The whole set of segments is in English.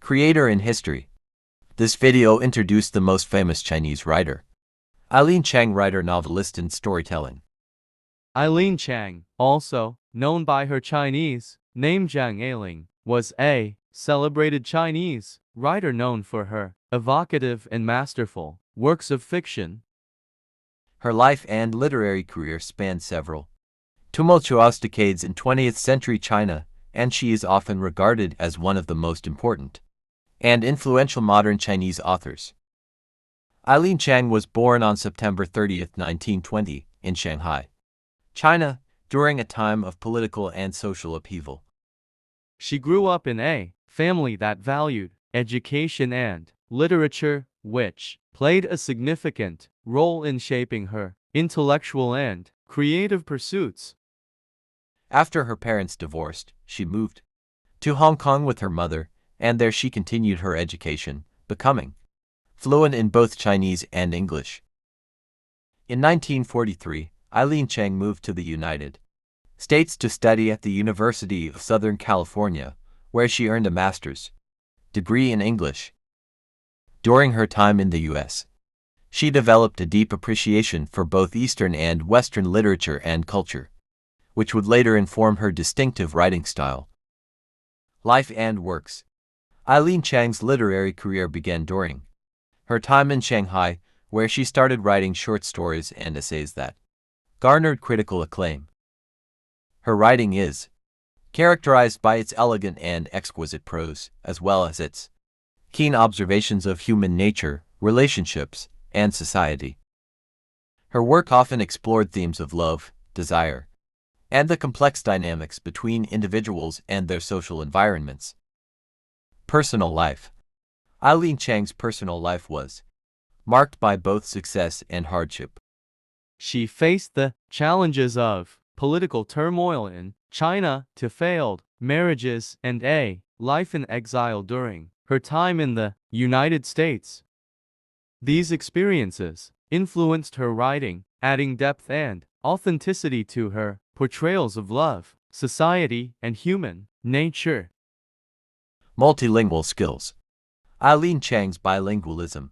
Creator in history. This video introduced the most famous Chinese writer. Eileen Chang, writer, novelist, and storytelling. Eileen Chang, also known by her Chinese name Zhang Ailing, was a celebrated Chinese writer known for her evocative and masterful works of fiction. Her life and literary career spanned several tumultuous decades in 20th century China, and she is often regarded as one of the most important and influential modern Chinese authors. Eileen Chang was born on September 30, 1920, in Shanghai, China, during a time of political and social upheaval. She grew up in a family that valued education and literature, which played a significant role in shaping her intellectual and creative pursuits. After her parents divorced, she moved to Hong Kong with her mother, and there she continued her education, becoming fluent in both Chinese and English. In 1943, Eileen Chang moved to the United States to study at the University of Southern California, where she earned a master's degree in English. During her time in the U.S., she developed a deep appreciation for both Eastern and Western literature and culture, which would later inform her distinctive writing style. Life and works. Eileen Chang's literary career began during her time in Shanghai, where she started writing short stories and essays that garnered critical acclaim. Her writing is characterized by its elegant and exquisite prose, as well as its keen observations of human nature, relationships, and society. Her work often explored themes of love, desire, and the complex dynamics between individuals and their social environments. Personal life. Eileen Chang's personal life was marked by both success and hardship. She faced the challenges of political turmoil in China, to failed marriages, and a life in exile during her time in the United States. These experiences influenced her writing, adding depth and authenticity to her portrayals of love, society, and human nature. Multilingual skills. Eileen Chang's bilingualism,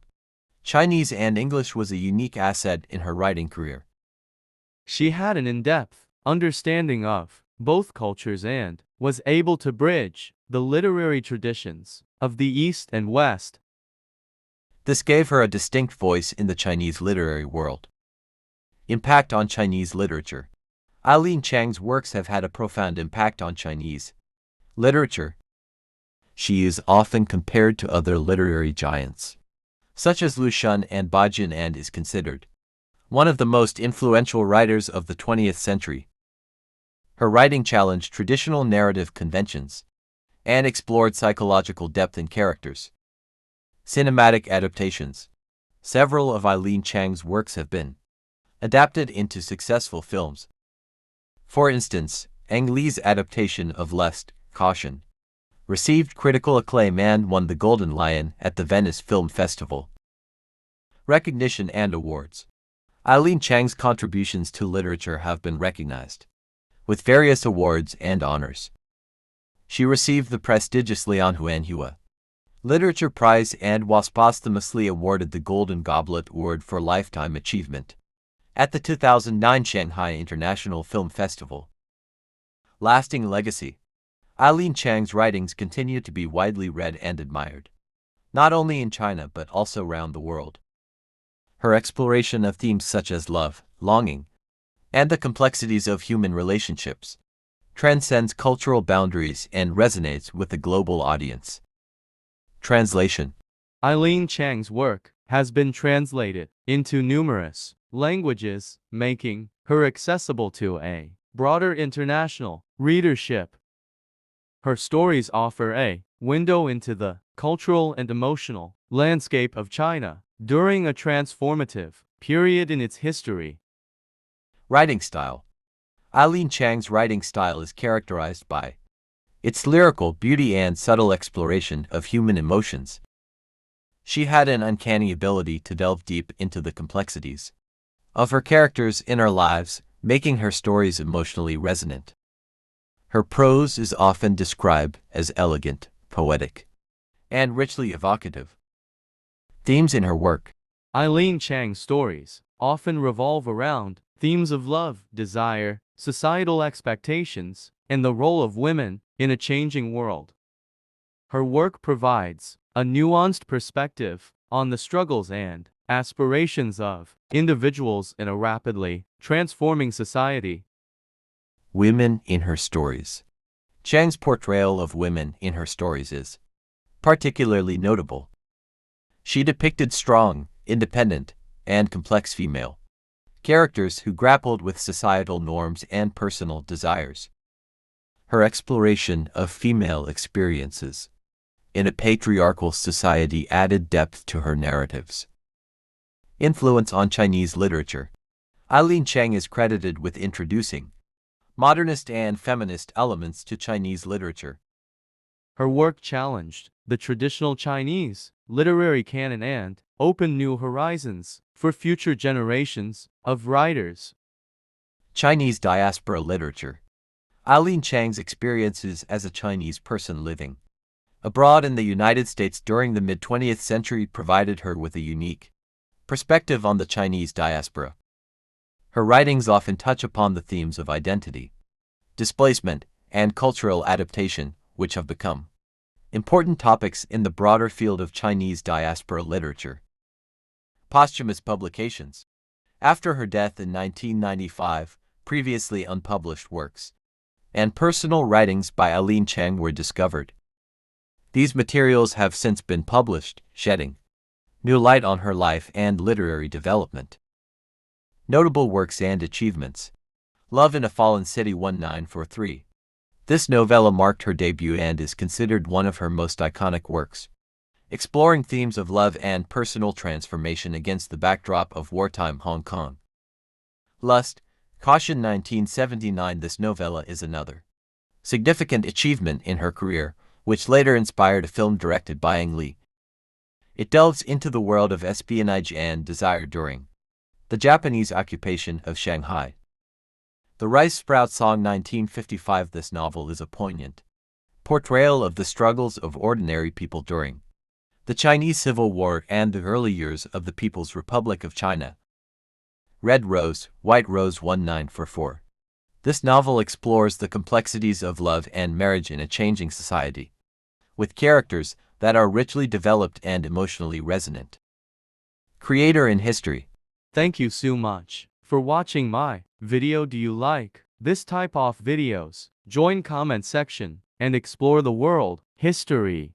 Chinese and English, was a unique asset in her writing career. She had an in-depth understanding of both cultures and was able to bridge the literary traditions of the East and West. This gave her a distinct voice in the Chinese literary world. Impact on Chinese literature. Eileen Chang's works have had a profound impact on Chinese literature. She is often compared to other literary giants, such as Lu Xun and Bajin, and is considered one of the most influential writers of the 20th century. Her writing challenged traditional narrative conventions and explored psychological depth in characters. Cinematic adaptations. Several of Eileen Chang's works have been adapted into successful films. For instance, Ang Lee's adaptation of Lust, Caution received critical acclaim and won the Golden Lion at the Venice Film Festival. Recognition and awards. Eileen Chang's contributions to literature have been recognized with various awards and honors. She received the prestigious Lian Huanhua Literature Prize and was posthumously awarded the Golden Goblet Award for Lifetime Achievement at the 2009 Shanghai International Film Festival. Lasting legacy. Eileen Chang's writings continue to be widely read and admired, not only in China but also around the world. Her exploration of themes such as love, longing, and the complexities of human relationships transcends cultural boundaries and resonates with a global audience. Translation. Eileen Chang's work has been translated into numerous languages, making her accessible to a broader international readership. Her stories offer a window into the cultural and emotional landscape of China during a transformative period in its history. Writing style. Eileen Chang's writing style is characterized by its lyrical beauty and subtle exploration of human emotions. She had an uncanny ability to delve deep into the complexities of her characters' inner lives, making her stories emotionally resonant. Her prose is often described as elegant, poetic, and richly evocative. Themes in her work. Eileen Chang's stories often revolve around themes of love, desire, societal expectations, and the role of women in a changing world. Her work provides a nuanced perspective on the struggles and aspirations of individuals in a rapidly transforming society. Women in her stories. Chang's portrayal of women in her stories is particularly notable. She depicted strong, independent, and complex female characters who grappled with societal norms and personal desires. Her exploration of female experiences in a patriarchal society added depth to her narratives. Influence on Chinese literature. Eileen Chang is credited with introducing modernist and feminist elements to Chinese literature. Her work challenged the traditional Chinese literary canon and opened new horizons for future generations of writers. Chinese diaspora literature. Eileen Chang's experiences as a Chinese person living abroad in the United States during the mid-20th century provided her with a unique perspective on the Chinese diaspora. Her writings often touch upon the themes of identity, displacement, and cultural adaptation, which have become important topics in the broader field of Chinese diaspora literature. Posthumous publications. After her death in 1995, previously unpublished works and personal writings by Eileen Chang were discovered. These materials have since been published, shedding new light on her life and literary development. Notable works and achievements. Love in a Fallen City 1943. This novella marked her debut and is considered one of her most iconic works, exploring themes of love and personal transformation against the backdrop of wartime Hong Kong. Lust, Caution 1979. This novella is another significant achievement in her career, which later inspired a film directed by Ang Lee. It delves into the world of espionage and desire during the Japanese occupation of Shanghai. The Rice Sprout Song 1955. This novel is a poignant portrayal of the struggles of ordinary people during the Chinese Civil War and the early years of the People's Republic of China. Red Rose, White Rose 1944. This novel explores the complexities of love and marriage in a changing society, with characters that are richly developed and emotionally resonant. Creator in history. Thank you so much for watching my video. Do you like this type of videos? Join comment section and explore the world history.